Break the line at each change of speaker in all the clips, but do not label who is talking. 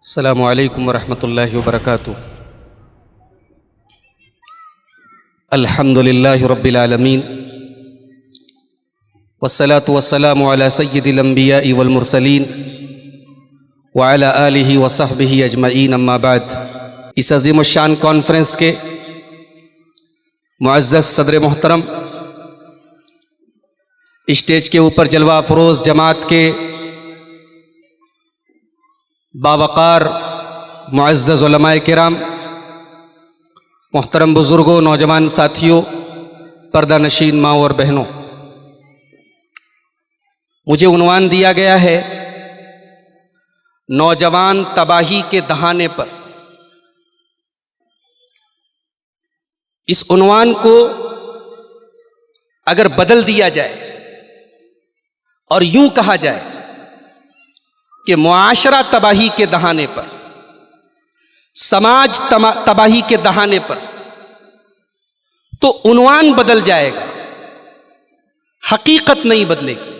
السلام علیکم ورحمۃ اللہ وبرکاتہ۔ الحمد للہ رب العالمین والصلاة والسلام علی سید الانبیاء والمرسلین وعلی آلہ وصحبہ اجمعین، اما بعد۔ اس عظیم الشان کانفرنس کے معزز صدر محترم، اسٹیج کے اوپر جلوہ افروز جماعت کے باوقار معزز علماء کرام، محترم بزرگوں، نوجوان ساتھیوں، پردہ نشین ماں اور بہنوں، مجھے عنوان دیا گیا ہے نوجوان تباہی کے دہانے پر۔ اس عنوان کو اگر بدل دیا جائے اور یوں کہا جائے کہ معاشرہ تباہی کے دہانے پر، سماج تباہی کے دہانے پر، تو عنوان بدل جائے گا، حقیقت نہیں بدلے گی۔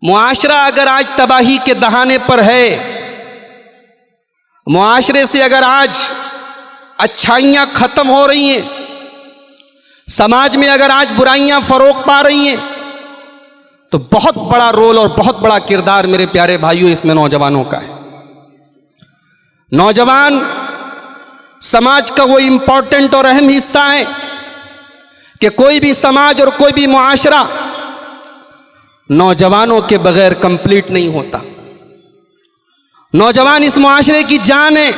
معاشرہ اگر آج تباہی کے دہانے پر ہے، معاشرے سے اگر آج اچھائیاں ختم ہو رہی ہیں، سماج میں اگر آج برائیاں فروغ پا رہی ہیں، تو بہت بڑا رول اور بہت بڑا کردار میرے پیارے بھائیوں اس میں نوجوانوں کا ہے۔ نوجوان سماج کا وہ امپورٹنٹ اور اہم حصہ ہے کہ کوئی بھی سماج اور کوئی بھی معاشرہ نوجوانوں کے بغیر کمپلیٹ نہیں ہوتا۔ نوجوان اس معاشرے کی جان ہے،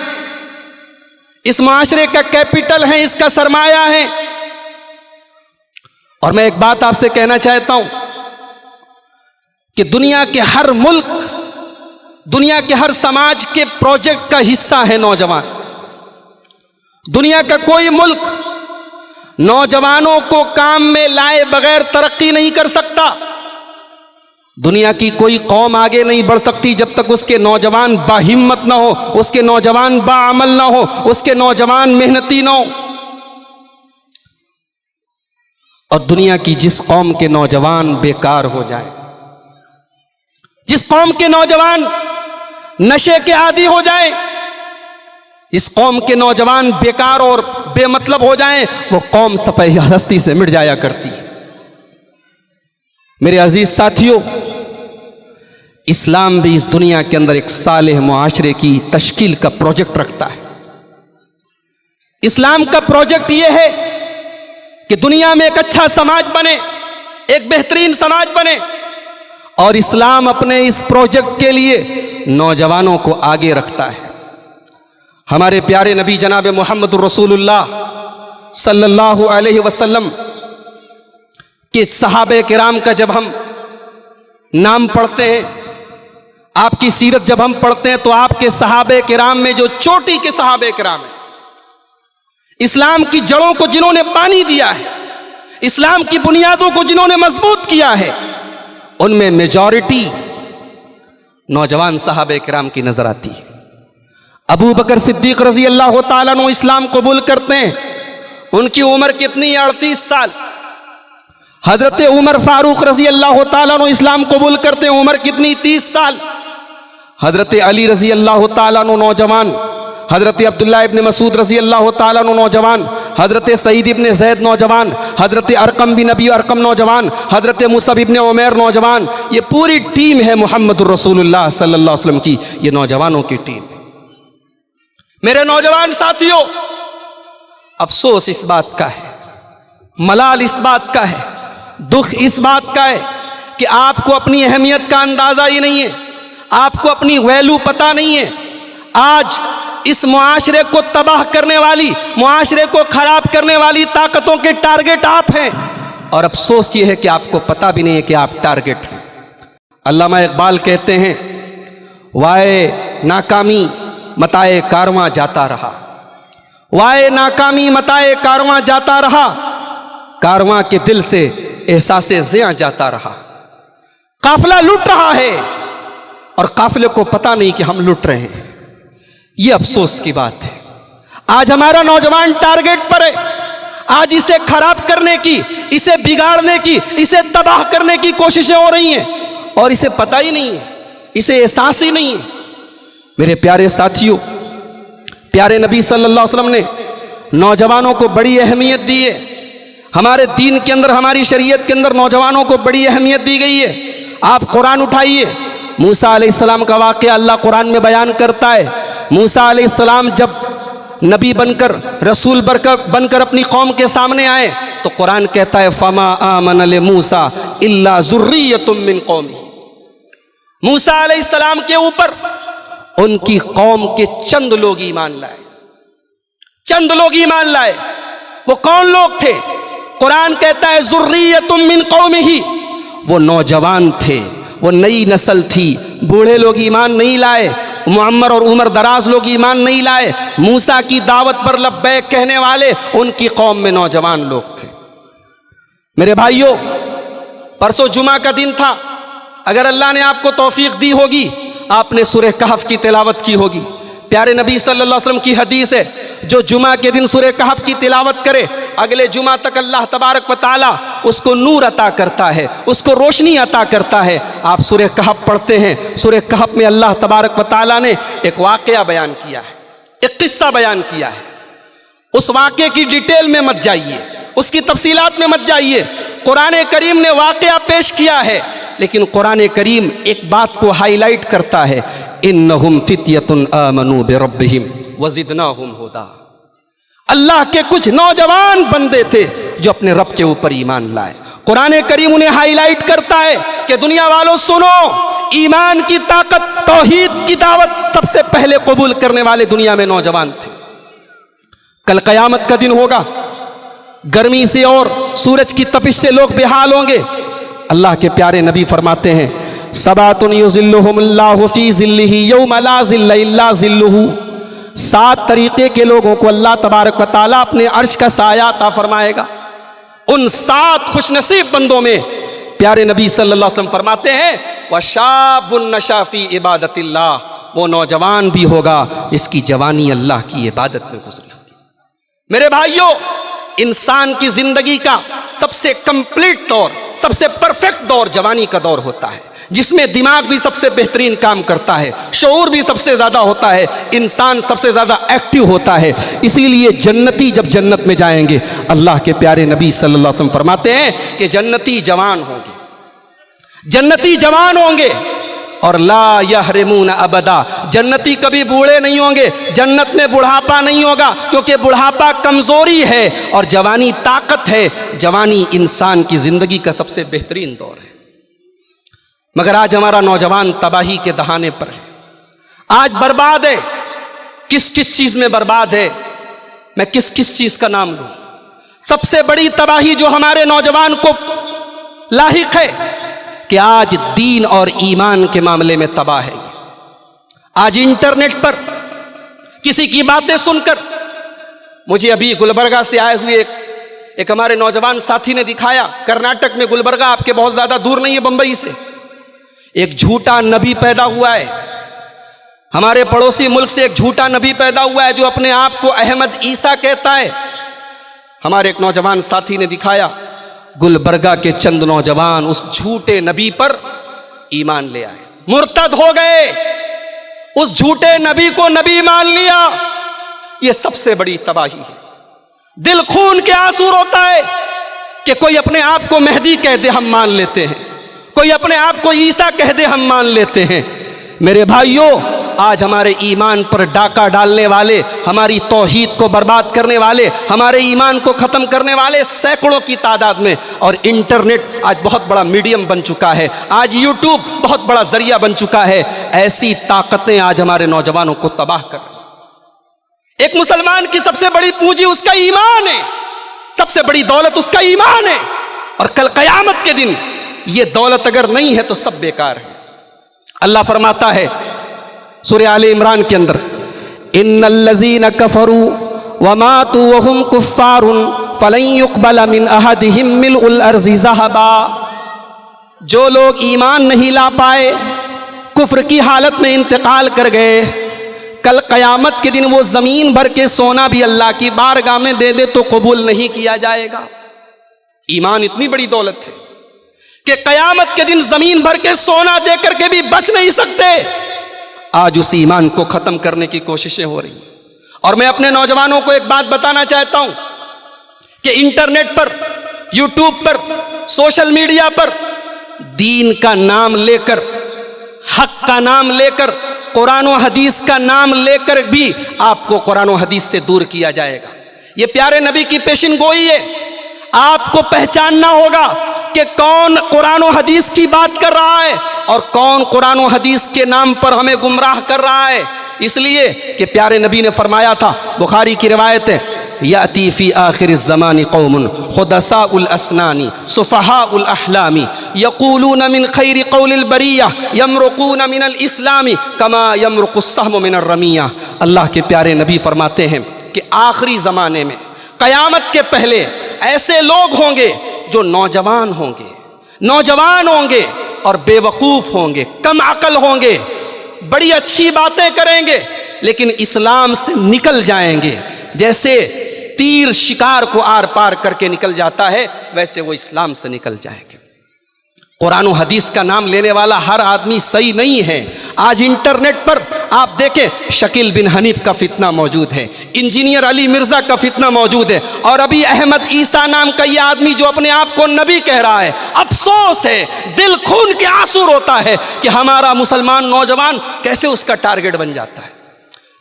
اس معاشرے کا کیپٹل ہے، اس کا سرمایہ ہے۔ اور میں ایک بات آپ سے کہنا چاہتا ہوں کہ دنیا کے ہر ملک، دنیا کے ہر سماج کے پروجیکٹ کا حصہ ہے نوجوان۔ دنیا کا کوئی ملک نوجوانوں کو کام میں لائے بغیر ترقی نہیں کر سکتا۔ دنیا کی کوئی قوم آگے نہیں بڑھ سکتی جب تک اس کے نوجوان باہمت نہ ہو، اس کے نوجوان باعمل نہ ہو، اس کے نوجوان محنتی نہ ہو۔ اور دنیا کی جس قوم کے نوجوان بیکار ہو جائیں، جس قوم کے نوجوان نشے کے عادی ہو جائیں، اس قوم کے نوجوان بیکار اور بے مطلب ہو جائیں، وہ قوم صفحہ ہستی سے مٹ جایا کرتی ہے۔ میرے عزیز ساتھیوں، اسلام بھی اس دنیا کے اندر ایک صالح معاشرے کی تشکیل کا پروجیکٹ رکھتا ہے۔ اسلام کا پروجیکٹ یہ ہے کہ دنیا میں ایک اچھا سماج بنے، ایک بہترین سماج بنے، اور اسلام اپنے اس پروجیکٹ کے لیے نوجوانوں کو آگے رکھتا ہے۔ ہمارے پیارے نبی جناب محمد رسول اللہ صلی اللہ علیہ وسلم کہ صحابہ کرام کا جب ہم نام پڑھتے ہیں، آپ کی سیرت جب ہم پڑھتے ہیں، تو آپ کے صحابہ کرام میں جو چوٹی کے صحابہ کرام ہیں، اسلام کی جڑوں کو جنہوں نے پانی دیا ہے، اسلام کی بنیادوں کو جنہوں نے مضبوط کیا ہے، ان میں میجورٹی نوجوان صحابہ کرام کی نظر آتی ہے۔ ابو بکر صدیق رضی اللہ تعالیٰ عنہ اسلام قبول کرتے ہیں، ان کی عمر کتنی؟ 38 سال۔ حضرت عمر فاروق رضی اللہ تعالیٰ عنہ اسلام قبول کرتے ہیں، عمر کتنی؟ 30 سال۔ حضرت علی رضی اللہ تعالیٰ عنہ نوجوان، حضرت عبداللہ ابن مسعود رضی اللہ تعالیٰ عنہ نوجوان، حضرت سعید ابن زید نوجوان، حضرت ارقم بن ابی ارقم نوجوان، حضرت مصعب ابن عمیر نوجوان۔ یہ پوری ٹیم ہے محمد الرسول اللہ صلی اللہ علیہ وسلم کی، یہ نوجوانوں کی ٹیم ہے۔ میرے نوجوان ساتھیوں، افسوس اس بات کا ہے، ملال اس بات کا ہے، دکھ اس بات کا ہے کہ آپ کو اپنی اہمیت کا اندازہ ہی نہیں ہے، آپ کو اپنی ویلیو پتہ نہیں ہے۔ آج اس معاشرے کو تباہ کرنے والی، معاشرے کو خراب کرنے والی طاقتوں کے ٹارگٹ آپ ہیں، اور افسوس یہ ہے کہ آپ کو پتہ بھی نہیں ہے کہ آپ ٹارگٹ ہیں۔ علامہ اقبال کہتے ہیں، وائے ناکامی متائے کارواں جاتا رہا، وائے ناکامی متائے کارواں جاتا رہا، کارواں کے دل سے احساس زیاں جاتا رہا۔ قافلہ لٹ رہا ہے اور قافلے کو پتہ نہیں کہ ہم لٹ رہے ہیں۔ یہ افسوس کی بات ہے۔ آج ہمارا نوجوان ٹارگٹ پر ہے، آج اسے خراب کرنے کی، اسے بگاڑنے کی، اسے تباہ کرنے کی کوششیں ہو رہی ہیں، اور اسے پتہ ہی نہیں ہے، اسے احساس ہی نہیں ہے۔ میرے پیارے ساتھیوں، پیارے نبی صلی اللہ علیہ وسلم نے نوجوانوں کو بڑی اہمیت دی ہے۔ ہمارے دین کے اندر، ہماری شریعت کے اندر نوجوانوں کو بڑی اہمیت دی گئی ہے۔ آپ قرآن اٹھائیے، موسیٰ علیہ السلام کا واقعہ اللہ قرآن میں بیان کرتا ہے۔ موسیٰ علیہ السلام جب نبی بن کر، رسول بن کر اپنی قوم کے سامنے آئے تو قرآن کہتا ہے فَمَا آمَنَ لِمُوسَىٰ إِلَّا ذُرِّيَّةٌ مِّن قَوْمِهِ، موسیٰ علیہ السلام کے اوپر ان کی قوم کے چند لوگ ایمان لائے، چند لوگ ایمان لائے۔ وہ کون لوگ تھے؟ قرآن کہتا ہے ذُرِّيَّةٌ مِّن قَوْمِهِ، وہ نوجوان تھے، وہ نئی نسل تھی۔ بوڑھے لوگ ایمان نہیں لائے، معمر اور عمر دراز لوگ ایمان نہیں لائے۔ موسیٰ کی دعوت پر لبیک کہنے والے ان کی قوم میں نوجوان لوگ تھے۔ میرے بھائیوں، پرسوں جمعہ کا دن تھا، اگر اللہ نے آپ کو توفیق دی ہوگی آپ نے سورہ کہف کی تلاوت کی ہوگی۔ پیارے نبی صلی اللہ علیہ وسلم کی حدیث ہے، جو جمعہ کے دن سورہ کہف کی تلاوت کرے اگلے جمعہ تک اللہ تبارک و تعالیٰ اس کو نور عطا کرتا ہے، اس کو روشنی عطا کرتا ہے۔ آپ سورہ کہف پڑھتے ہیں، سورہ کہف میں اللہ تبارک و تعالیٰ نے ایک واقعہ بیان کیا ہے، ایک قصہ بیان کیا ہے۔ اس واقعے کی ڈیٹیل میں مت جائیے، اس کی تفصیلات میں مت جائیے۔ قرآن کریم نے واقعہ پیش کیا ہے، لیکن قرآن کریم ایک بات کو ہائی لائٹ کرتا ہے، انہم فتیۃ آمنوا بربہم وزدناہم ھدا۔ اللہ کے کچھ نوجوان بندے تھے جو اپنے رب کے اوپر ایمان لائے۔ قرآن کریم انہیں ہائی لائٹ کرتا ہے کہ دنیا والوں سنو، ایمان کی طاقت، توحید کی دعوت سب سے پہلے قبول کرنے والے دنیا میں نوجوان تھے۔ کل قیامت کا دن ہوگا، گرمی سے اور سورج کی تپش سے لوگ بےحال ہوں گے۔ اللہ کے پیارے نبی فرماتے ہیں سبعۃ یظلھم اللہ فی ظلہ یوم لا ظل الا ظلہ، 7 طریقے کے لوگوں کو اللہ تبارک و تعالیٰ اپنے عرش کا سایہ عطا فرمائے گا۔ ان 7 خوش نصیب بندوں میں پیارے نبی صلی اللہ علیہ وسلم فرماتے ہیں وشاب نشا فی عبادت اللہ، وہ نوجوان بھی ہوگا جس کی جوانی اللہ کی عبادت میں گزری ہوگی۔ میرے بھائیوں، انسان کی زندگی کا سب سے کمپلیٹ دور، سب سے پرفیکٹ دور جوانی کا دور ہوتا ہے، جس میں دماغ بھی سب سے بہترین کام کرتا ہے، شعور بھی سب سے زیادہ ہوتا ہے، انسان سب سے زیادہ ایکٹیو ہوتا ہے۔ اسی لیے جنتی جب جنت میں جائیں گے، اللہ کے پیارے نبی صلی اللہ علیہ وسلم فرماتے ہیں کہ جنتی جوان ہوں گے، جنتی جوان ہوں گے، اور لا یحرمون ابدا، جنتی کبھی بوڑھے نہیں ہوں گے، جنت میں بڑھاپا نہیں ہوگا، کیونکہ بڑھاپا کمزوری ہے اور جوانی طاقت ہے۔ جوانی انسان کی زندگی کا سب سے بہترین دور ہے۔ مگر آج ہمارا نوجوان تباہی کے دہانے پر ہے، آج برباد ہے۔ کس کس چیز میں برباد ہے؟ میں کس کس چیز کا نام لوں؟ سب سے بڑی تباہی جو ہمارے نوجوان کو لاحق ہے کہ آج دین اور ایمان کے معاملے میں تباہ ہے۔ آج انٹرنیٹ پر کسی کی باتیں سن کر، مجھے ابھی گلبرگہ سے آئے ہوئے ایک ہمارے نوجوان ساتھی نے دکھایا، کرناٹک میں گلبرگہ آپ کے بہت زیادہ دور نہیں ہے بمبئی سے، ایک جھوٹا نبی پیدا ہوا ہے۔ ہمارے پڑوسی ملک سے ایک جھوٹا نبی پیدا ہوا ہے جو اپنے آپ کو احمد عیسیٰ کہتا ہے۔ ہمارے ایک نوجوان ساتھی نے دکھایا، گلبرگہ کے چند نوجوان اس جھوٹے نبی پر ایمان لے آئے، مرتد ہو گئے، اس جھوٹے نبی کو نبی مان لیا۔ یہ سب سے بڑی تباہی ہے۔ دل خون کے آنسو روتا ہے کہ کوئی اپنے آپ کو مہدی کہہ دے ہم مان لیتے ہیں، کوئی اپنے آپ کو عیسیٰ کہہ دے ہم مان لیتے ہیں۔ میرے بھائیوں، آج ہمارے ایمان پر ڈاکہ ڈالنے والے، ہماری توحید کو برباد کرنے والے، ہمارے ایمان کو ختم کرنے والے سینکڑوں کی تعداد میں، اور انٹرنیٹ آج بہت بڑا میڈیم بن چکا ہے، آج یوٹیوب بہت بڑا ذریعہ بن چکا ہے۔ ایسی طاقتیں آج ہمارے نوجوانوں کو تباہ کر رہی ہیں۔ ایک مسلمان کی سب سے بڑی پونجی اس کا ایمان ہے، سب سے بڑی دولت اس کا ایمان ہے، اور کل قیامت کے دن یہ دولت اگر نہیں ہے تو سب بیکار ہے۔ اللہ فرماتا ہے سورہ آل عمران کے اندر، ان الذین کفروا وماتوا وهم کفار فلن يقبل من احدهم ملء الارض ذهبا، جو لوگ ایمان نہیں لا پائے، کفر کی حالت میں انتقال کر گئے، کل قیامت کے دن وہ زمین بھر کے سونا بھی اللہ کی بارگاہ میں دے دے تو قبول نہیں کیا جائے گا۔ ایمان اتنی بڑی دولت ہے کہ قیامت کے دن زمین بھر کے سونا دے کر کے بھی بچ نہیں سکتے۔ آج اس ایمان کو ختم کرنے کی کوششیں ہو رہی ہیں۔ اور میں اپنے نوجوانوں کو ایک بات بتانا چاہتا ہوں کہ انٹرنیٹ پر، یوٹیوب پر، سوشل میڈیا پر دین کا نام لے کر، حق کا نام لے کر، قرآن و حدیث کا نام لے کر بھی آپ کو قرآن و حدیث سے دور کیا جائے گا۔ یہ پیارے نبی کی پیشن گوئی ہے۔ آپ کو پہچاننا ہوگا کہ کون قرآن و حدیث کی بات کر رہا ہے اور کون قرآن و حدیث کے نام پر ہمیں گمراہ کر رہا ہے۔ اس لیے کہ پیارے نبی نے فرمایا تھا، بخاری کی روایت ہے، یاتی فی آخر الزمان قوم خدساء الاسنان صفحاء الاحلام یقولون من خیر قول البریہ یمرقون من الاسلام کما یمرق السهم من الرمیہ۔ اللہ کے پیارے نبی فرماتے ہیں کہ آخری زمانے میں، قیامت کے پہلے ایسے لوگ ہوں گے جو نوجوان ہوں گے اور بے وقوف ہوں گے، کم عقل ہوں گے، بڑی اچھی باتیں کریں گے لیکن اسلام سے نکل جائیں گے۔ جیسے تیر شکار کو آر پار کر کے نکل جاتا ہے، ویسے وہ اسلام سے نکل جائیں گے۔ قرآن و حدیث کا نام لینے والا ہر آدمی صحیح نہیں ہے۔ آج انٹرنیٹ پر آپ دیکھیں، شکیل بن حنیف کا فتنہ موجود ہے، انجینئر علی مرزا کا فتنہ موجود ہے، اور ابھی احمد عیسیٰ نام کا یہ آدمی جو اپنے آپ کو نبی کہہ رہا ہے۔ افسوس ہے، دل خون کے آنسو روتا ہے کہ ہمارا مسلمان نوجوان کیسے اس کا ٹارگٹ بن جاتا ہے۔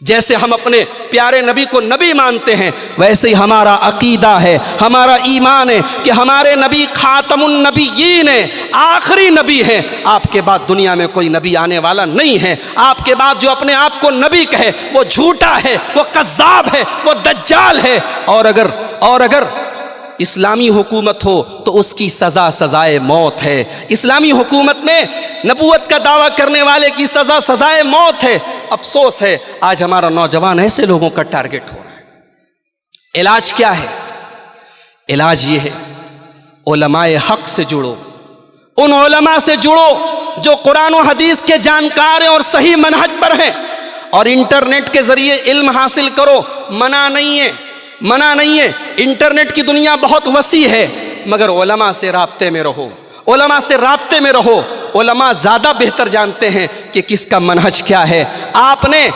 جیسے ہم اپنے پیارے نبی کو نبی مانتے ہیں، ویسے ہی ہمارا عقیدہ ہے، ہمارا ایمان ہے کہ ہمارے نبی خاتم النبیین ہیں، آخری نبی ہیں۔ آپ کے بعد دنیا میں کوئی نبی آنے والا نہیں ہے۔ آپ کے بعد جو اپنے آپ کو نبی کہے وہ جھوٹا ہے، وہ کذاب ہے، وہ دجال ہے۔ اور اگر اسلامی حکومت ہو تو اس کی سزا سزائے موت ہے۔ اسلامی حکومت میں نبوت کا دعویٰ کرنے والے کی سزا سزائے موت ہے۔ افسوس ہے، آج ہمارا نوجوان ایسے لوگوں کا ٹارگٹ ہو رہا ہے۔ علاج کیا ہے؟ علاج یہ ہے، علماء حق سے جڑو، ان علماء سے جڑو جو قرآن و حدیث کے جانکار ہیں اور صحیح منہج پر ہیں، اور انٹرنیٹ کے ذریعے علم حاصل کرو۔ منع نہیں ہے، انٹرنیٹ کی دنیا بہت وسیع ہے، مگر علماء سے رابطے میں رہو، علماء زیادہ بہتر جانتے ہیں کہ کس کا منہج کیا ہے۔ آپ نے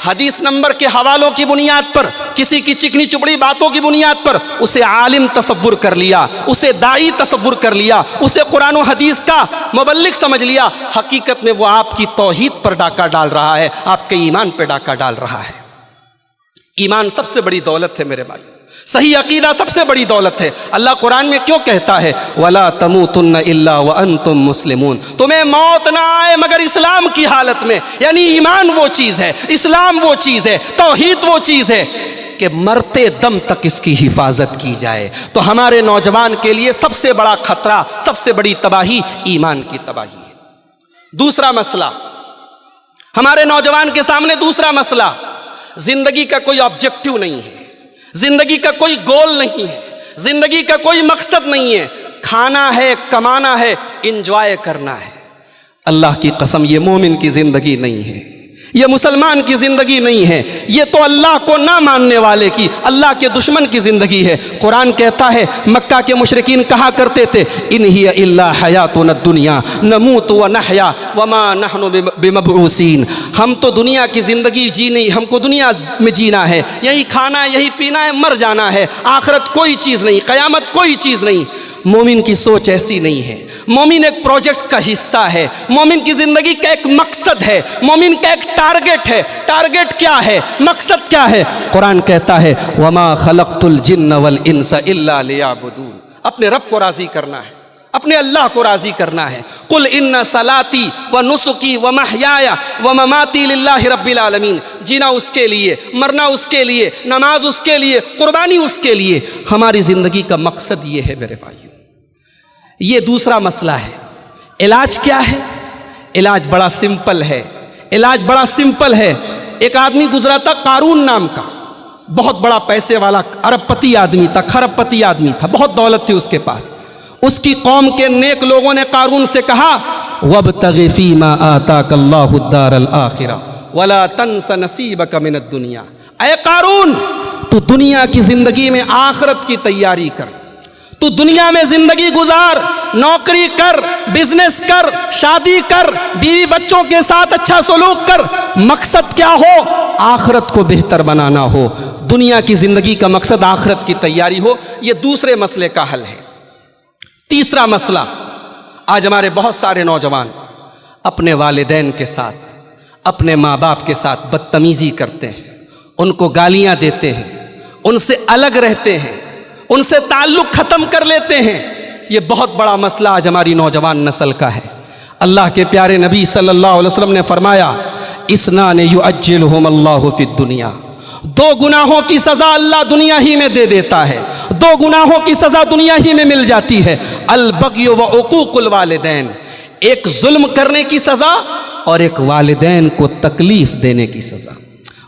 حدیث نمبر کے حوالوں کی بنیاد پر، کسی کی چکنی چپڑی باتوں کی بنیاد پر اسے عالم تصور کر لیا، اسے داعی تصور کر لیا، اسے قرآن و حدیث کا مبلغ سمجھ لیا۔ حقیقت میں وہ آپ کی توحید پر ڈاکہ ڈال رہا ہے، آپ کے ایمان پہ ڈاکہ ڈال رہا ہے۔ ایمان سب سے بڑی دولت ہے میرے بھائی، صحیح عقیدہ سب سے بڑی دولت ہے۔ اللہ قرآن میں کیوں کہتا ہے وَلَا تَمُوتُنَّ إِلَّا وَأَنْتُمْ مُسْلِمُونَ، تمہیں موت نہ آئے مگر اسلام کی حالت میں۔ یعنی ایمان وہ چیز ہے، اسلام وہ چیز ہے، توحید وہ چیز ہے کہ مرتے دم تک اس کی حفاظت کی جائے۔ تو ہمارے نوجوان کے لیے سب سے بڑا خطرہ، سب سے بڑی تباہی ایمان کی تباہی ہے۔ دوسرا مسئلہ، ہمارے نوجوان کے سامنے دوسرا مسئلہ، زندگی کا کوئی آبجیکٹو نہیں ہے، زندگی کا کوئی گول نہیں ہے، زندگی کا کوئی مقصد نہیں ہے۔ کھانا ہے، کمانا ہے، انجوائے کرنا ہے۔ اللہ کی قسم، یہ مومن کی زندگی نہیں ہے، یہ مسلمان کی زندگی نہیں ہے، یہ تو اللہ کو نہ ماننے والے کی، اللہ کے دشمن کی زندگی ہے۔ قرآن کہتا ہے، مکہ کے مشرکین کہا کرتے تھے ان ہی الا حیاتنا الدنیا نموت ونحیا وما نحن بمبعوثین، ہم تو دنیا کی زندگی جی، ہم کو دنیا میں جینا ہے، یہی کھانا ہے، یہی پینا ہے، مر جانا ہے، آخرت کوئی چیز نہیں، قیامت کوئی چیز نہیں۔ مومن کی سوچ ایسی نہیں ہے۔ مومن ایک پروجیکٹ کا حصہ ہے، مومن کی زندگی کا ایک مقصد ہے، مومن کا ایک ٹارگٹ ہے۔ ٹارگٹ کیا ہے؟ مقصد کیا ہے؟ قرآن کہتا ہے وما خلقت الجن والانس الا لیعبدون، اپنے رب کو راضی کرنا ہے، اپنے اللہ کو راضی کرنا ہے۔ قل ان صلاتی و نسکی و محیای و مماتی للہ رب العالمین، جینا اس کے لیے، مرنا اس کے لیے، نماز اس کے لیے، قربانی اس کے لیے۔ ہماری زندگی کا مقصد یہ ہے میرے بھائیو۔ یہ دوسرا مسئلہ ہے۔ علاج کیا ہے؟ علاج بڑا سمپل ہے، ایک آدمی گزرا تھا قارون نام کا، بہت بڑا پیسے والا ارب پتی آدمی تھا، خرب پتی آدمی تھا، بہت دولت تھی اس کے پاس۔ اس کی قوم کے نیک لوگوں نے قارون سے کہا وَابْتَغِ فِي مَا آتَاكَ اللَّهُ الدَّارَ الْآخِرَةَ وَلَا تَنْسَ نَصِيبَكَ مِنَ الدُّنْيَا، اے قارون تو دنیا کی زندگی میں آخرت کی تیاری کر، تو دنیا میں زندگی گزار، نوکری کر، بزنس کر، شادی کر، بیوی بچوں کے ساتھ اچھا سلوک کر، مقصد کیا ہو؟ آخرت کو بہتر بنانا ہو، دنیا کی زندگی کا مقصد آخرت کی تیاری ہو۔ یہ دوسرے مسئلے کا حل ہے۔ تیسرا مسئلہ، آج ہمارے بہت سارے نوجوان اپنے والدین کے ساتھ، اپنے ماں باپ کے ساتھ بدتمیزی کرتے ہیں، ان کو گالیاں دیتے ہیں، ان سے الگ رہتے ہیں، ان سے تعلق ختم کر لیتے ہیں۔ یہ بہت بڑا مسئلہ آج ہماری نوجوان نسل کا ہے۔ اللہ کے پیارے نبی صلی اللہ علیہ وسلم نے فرمایا، اثنان یعجلہم اللہ فی الدنیا، دو گناہوں کی سزا اللہ دنیا ہی میں دے دیتا ہے، دو گناہوں کی سزا دنیا ہی میں مل جاتی ہے، البغی و عقوق الوالدین، ایک ظلم کرنے کی سزا اور ایک والدین کو تکلیف دینے کی سزا۔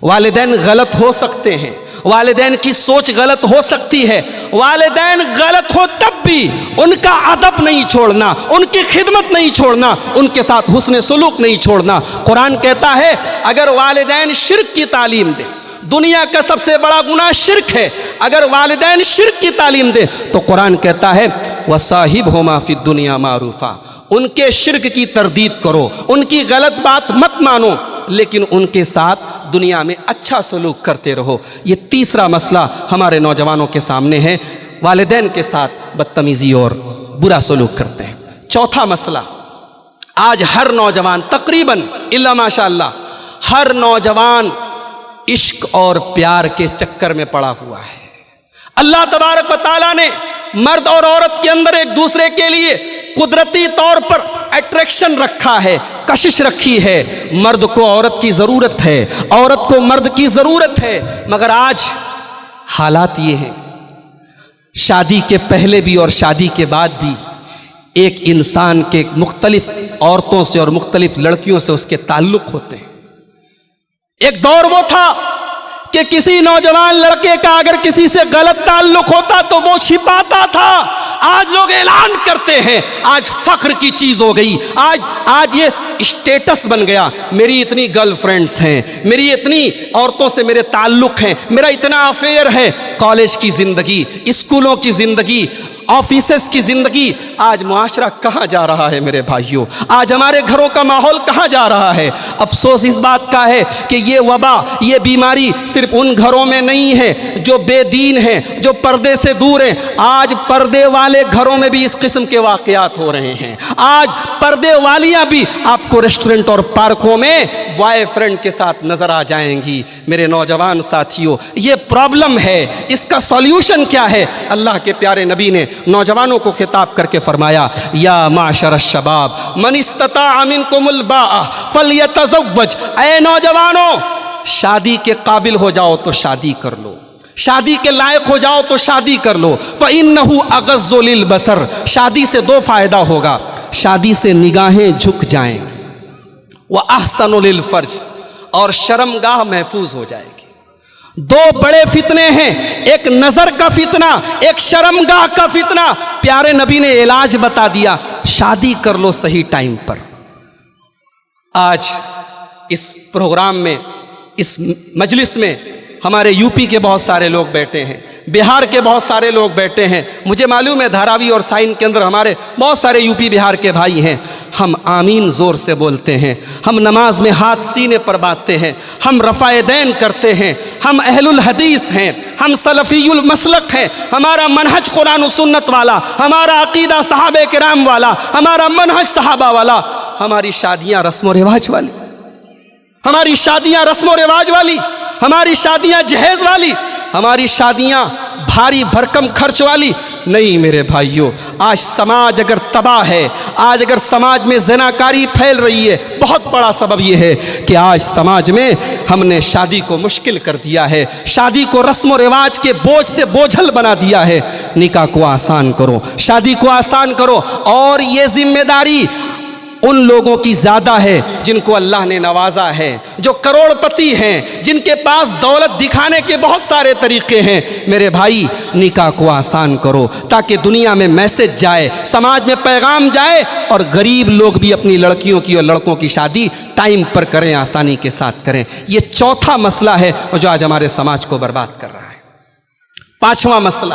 والدین غلط ہو سکتے ہیں، والدین کی سوچ غلط ہو سکتی ہے، والدین غلط ہو تب بھی ان کا ادب نہیں چھوڑنا، ان کی خدمت نہیں چھوڑنا، ان کے ساتھ حسن سلوک نہیں چھوڑنا۔ قرآن کہتا ہے اگر والدین شرک کی تعلیم دیں، دنیا کا سب سے بڑا گناہ شرک ہے، اگر والدین شرک کی تعلیم دیں تو قرآن کہتا ہے وَصَاحِبْهُمَا فِي الدُّنْيَا مَعْرُوفًا، ان کے شرک کی تردید کرو، ان کی غلط بات مت مانو، لیکن ان کے ساتھ دنیا میں اچھا سلوک کرتے رہو۔ یہ تیسرا مسئلہ ہمارے نوجوانوں کے سامنے ہے، والدین کے ساتھ بدتمیزی اور برا سلوک کرتے ہیں۔ چوتھا مسئلہ، آج ہر نوجوان تقریباً الا ماشاء اللہ ہر نوجوان عشق اور پیار کے چکر میں پڑا ہوا ہے۔ اللہ تبارک و تعالیٰ نے مرد اور عورت کے اندر ایک دوسرے کے لیے قدرتی طور پر اٹریکشن رکھا ہے، کشش رکھی ہے۔ مرد کو عورت کی ضرورت ہے، عورت کو مرد کی ضرورت ہے، مگر آج حالات یہ ہیں، شادی کے پہلے بھی اور شادی کے بعد بھی ایک انسان کے مختلف عورتوں سے اور مختلف لڑکیوں سے اس کے تعلق ہوتے ہیں۔ ایک دور وہ تھا کہ کسی نوجوان لڑکے کا اگر کسی سے غلط تعلق ہوتا تو وہ چھپاتا تھا، آج لوگ اعلان کرتے ہیں، آج فخر کی چیز ہو گئی، آج یہ اسٹیٹس بن گیا، میری اتنی گرل فرینڈز ہیں، میری اتنی عورتوں سے میرے تعلق ہیں، میرا اتنا افیئر ہے۔ کالج کی زندگی، اسکولوں کی زندگی، آفیسز کی زندگی، آج معاشرہ کہاں جا رہا ہے میرے بھائیوں؟ آج ہمارے گھروں کا ماحول کہاں جا رہا ہے؟ افسوس اس بات کا ہے کہ یہ وبا، یہ بیماری صرف ان گھروں میں نہیں ہے جو بے دین ہیں، جو پردے سے دور ہیں، آج پردے والے گھروں میں بھی اس قسم کے واقعات ہو رہے ہیں۔ آج پردے والیاں بھی آپ کو ریسٹورنٹ اور پارکوں میں بوائے فرینڈ کے ساتھ نظر آ جائیں گی۔ میرے نوجوان ساتھیوں، یہ پرابلم ہے، اس کا سولیوشن کیا ہے؟ اللہ کے پیارے نبی نے نوجوانوں کو خطاب کر کے فرمایا، یا معاشر الشباب من استطاع منکم الباء فلیتزوج، اے نوجوانوں شادی کے قابل ہو جاؤ تو شادی کر لو، شادی کے لائق ہو جاؤ تو شادی کر لو، فإنہ اغض للبصر، شادی سے دو فائدہ ہوگا، شادی سے نگاہیں جھک جائیں وأحسن للفرج، اور شرمگاہ محفوظ ہو جائے گی۔ دو بڑے فتنے ہیں، ایک نظر کا فتنہ، ایک شرمگاہ کا فتنہ۔ پیارے نبی نے علاج بتا دیا، شادی کر لو صحیح ٹائم پر۔ آج اس پروگرام میں، اس مجلس میں ہمارے یو پی کے بہت سارے لوگ بیٹھے ہیں، بہار کے بہت سارے لوگ بیٹھے ہیں، مجھے معلوم ہے دھاراوی اور سائن کے اندر ہمارے بہت سارے یو پی بہار کے بھائی ہیں۔ ہم آمین زور سے بولتے ہیں، ہم نماز میں ہاتھ سینے پر باندھتے ہیں، ہم رفع دین کرتے ہیں، ہم اہل الحدیث ہیں، ہم سلفی المسلک ہیں، ہمارا منہج قرآن و سنت والا، ہمارا عقیدہ صحابہ کرام والا، ہمارا منہج صحابہ والا، ہماری شادیاں رسم و رواج والی، ہماری شادیاں رسم و رواج والی، ہماری شادیاں جہیز والی، ہماری شادیاں بھاری بھرکم خرچ والی نہیں۔ میرے بھائیوں، آج سماج اگر تباہ ہے، آج اگر سماج میں زناکاری پھیل رہی ہے، بہت بڑا سبب یہ ہے کہ آج سماج میں ہم نے شادی کو مشکل کر دیا ہے، شادی کو رسم و رواج کے بوجھ سے بوجھل بنا دیا ہے۔ نکاح کو آسان کرو، شادی کو آسان کرو، اور یہ ذمہ داری ان لوگوں کی زیادہ ہے جن کو اللہ نے نوازا ہے، جو کروڑ پتی ہیں، جن کے پاس دولت دکھانے کے بہت سارے طریقے ہیں۔ میرے بھائی، نکاح کو آسان کرو تاکہ دنیا میں میسج جائے، سماج میں پیغام جائے، اور غریب لوگ بھی اپنی لڑکیوں کی اور لڑکوں کی شادی ٹائم پر کریں، آسانی کے ساتھ کریں۔ یہ چوتھا مسئلہ ہے جو آج ہمارے سماج کو برباد کر رہا ہے۔ پانچواں مسئلہ،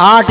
8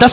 10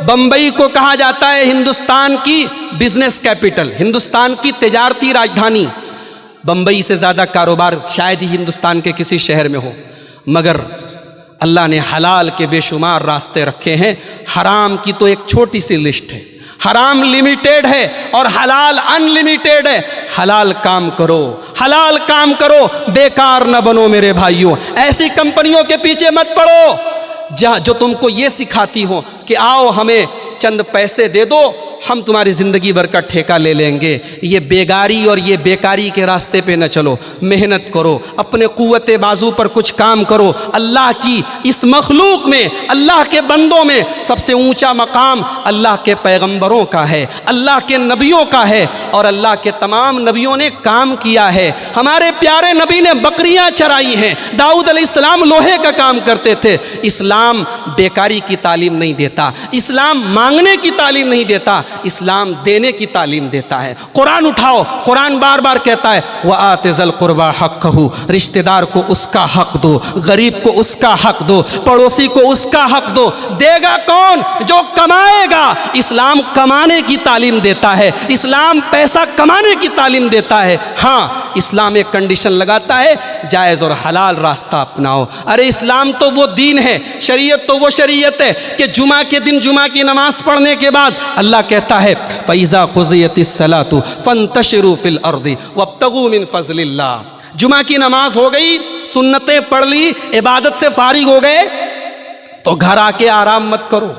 بمبئی کو کہا جاتا ہے ہندوستان کی بزنس کیپٹل، ہندوستان کی تجارتی راجدھانی۔ بمبئی سے زیادہ کاروبار شاید ہی ہندوستان کے کسی شہر میں ہو، مگر اللہ نے حلال کے بے شمار راستے رکھے ہیں، حرام کی تو ایک چھوٹی سی لسٹ ہے۔ حرام لمیٹیڈ ہے اور حلال ان لمیٹیڈ ہے۔ حلال کام کرو، حلال کام کرو، بیکار نہ بنو میرے بھائیوں۔ ایسی کمپنیوں کے پیچھے مت پڑو جو تم کو یہ سکھاتی ہو کہ آؤ ہمیں چند پیسے دے دو، ہم تمہاری زندگی بھر کا ٹھیکہ لے لیں گے۔ یہ بیگاری اور یہ بیکاری کے راستے پہ نہ چلو، محنت کرو، اپنے قوت بازو پر کچھ کام کرو۔ اللہ کی اس مخلوق میں، اللہ کے بندوں میں سب سے اونچا مقام اللہ کے پیغمبروں کا ہے، اللہ کے نبیوں کا ہے، اور اللہ کے تمام نبیوں نے کام کیا ہے۔ ہمارے پیارے نبی نے بکریاں چرائی ہیں، داؤد علیہ السلام لوہے کا کام کرتے تھے۔ اسلام بیکاری کی تعلیم نہیں دیتا، اسلام مانگنے کی تعلیم نہیں دیتا، اسلام دینے کی تعلیم دیتا ہے۔ قرآن اٹھاؤ، قرآن بار بار کہتا ہے وَآتِ ذَا الْقُرْبَى حَقَّهُ، رشتہ دار کو اس کا حق دو، غریب کو اس کا حق دو، پڑوسی کو اس کا حق دو۔ دے گا کون؟ جو کمائے گا۔ اسلام کمانے کی تعلیم دیتا ہے، اسلام پیسہ کمانے کی تعلیم دیتا ہے۔ ہاں، اسلام ایک کنڈیشن لگاتا ہے، جائز اور حلال راستہ اپناؤ۔ ارے اسلام تو وہ دین ہے، شریعت تو وہ شریعت ہے کہ جمعہ کے دن جمعہ کی نماز پڑھنے کے بعد اللہ کہتا ہے فَإِذَا قُضِيَتِ الصَّلَاةُ فَانتَشِرُوا فِي الْأَرْضِ وَابْتَغُوا مِن فَضْلِ اللَّهِ۔ جمعہ کی نماز ہو گئی، سنتیں پڑھ لی، عبادت سے فارغ ہو گئے تو گھر آ کے آرام مت کرو،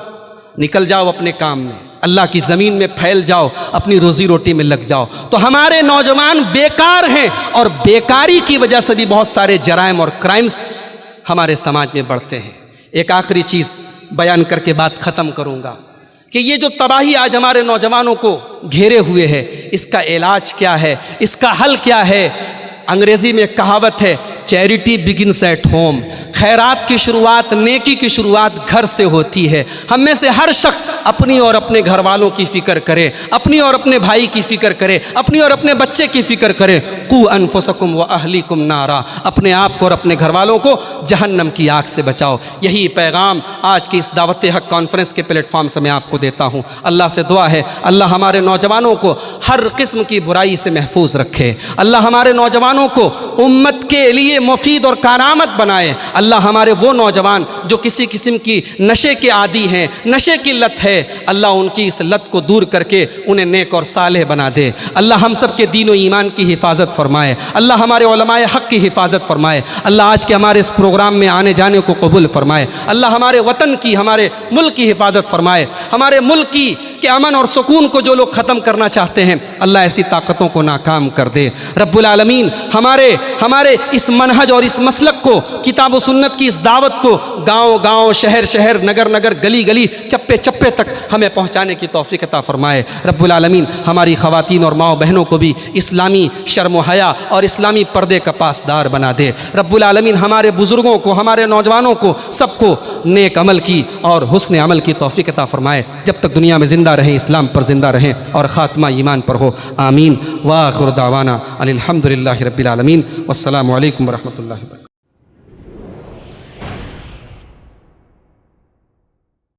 نکل جاؤ اپنے کام میں، اللہ کی زمین میں پھیل جاؤ، اپنی روزی روٹی میں لگ جاؤ۔ تو ہمارے نوجوان بیکار ہیں، اور بیکاری کی وجہ سے بھی بہت سارے جرائم اور کرائمز ہمارے سماج میں بڑھتے ہیں۔ ایک آخری چیز بیان کر کے بات ختم کروں گا کہ یہ جو تباہی آج ہمارے نوجوانوں کو گھیرے ہوئے ہے، اس کا علاج کیا ہے، اس کا حل کیا ہے؟ انگریزی میں ایک کہاوت ہے چیریٹی بگنس ایٹ ہوم، خیرات کی شروعات، نیکی کی شروعات گھر سے ہوتی ہے۔ ہم میں سے ہر شخص اپنی اور اپنے گھر والوں کی فکر کرے، اپنی اور اپنے بھائی کی فکر کرے، اپنی اور اپنے بچے کی فکر کرے۔ قُوْ أَنفُسَكُمْ وَأَهْلِيكُمْ نَارًا، اپنے آپ کو اور اپنے گھر والوں کو جہنم کی آگ سے بچاؤ۔ یہی پیغام آج کی اس دعوت حق کانفرنس کے پلیٹ فارم سے میں آپ کو دیتا ہوں۔ اللہ سے دعا ہے اللہ ہمارے نوجوانوں کو ہر قسم کی برائی سے محفوظ رکھے، اللہ ہمارے نوجوانوں کو امت کے لیے مفید اور کارآمد بنائے۔ اللہ ہمارے وہ نوجوان جو کسی قسم کی نشے کے عادی ہیں، نشے کی لت ہے، اللہ ان کی اس لت کو دور کر کے انہیں نیک اور صالح بنا دے۔ اللہ ہم سب کے دین و ایمان کی حفاظت فرمائے، اللہ ہمارے علماء حق کی حفاظت فرمائے، اللہ آج کے ہمارے اس پروگرام میں آنے جانے کو قبول فرمائے، اللہ ہمارے وطن کی، ہمارے ملک کی حفاظت فرمائے، ہمارے ملک کی کہ امن اور سکون کو جو لوگ ختم کرنا چاہتے ہیں اللہ ایسی طاقتوں کو ناکام کر دے۔ رب العالمین ہمارے اس منہج اور اس مسلک کو، کتاب و سنت کی اس دعوت کو گاؤں گاؤں، شہر شہر، نگر نگر، گلی گلی، چپے چپے تک ہمیں پہنچانے کی توفیق عطا فرمائے۔ رب العالمین ہماری خواتین اور ماؤں بہنوں کو بھی اسلامی شرم و حیا اور اسلامی پردے کا پاسدار بنا دے۔ رب العالمین ہمارے بزرگوں کو، ہمارے نوجوانوں کو، سب کو نیک عمل کی اور حسن عمل کی توفیق عطا فرمائے۔ جب تک دنیا میں زندہ رہیں اسلام پر زندہ رہیں اور خاتمہ ایمان پر ہو، آمین۔ وآخر دعوانا ان الحمد للہ رب العالمین، والسلام علیکم ورحمۃ اللہ وبرکاتہ۔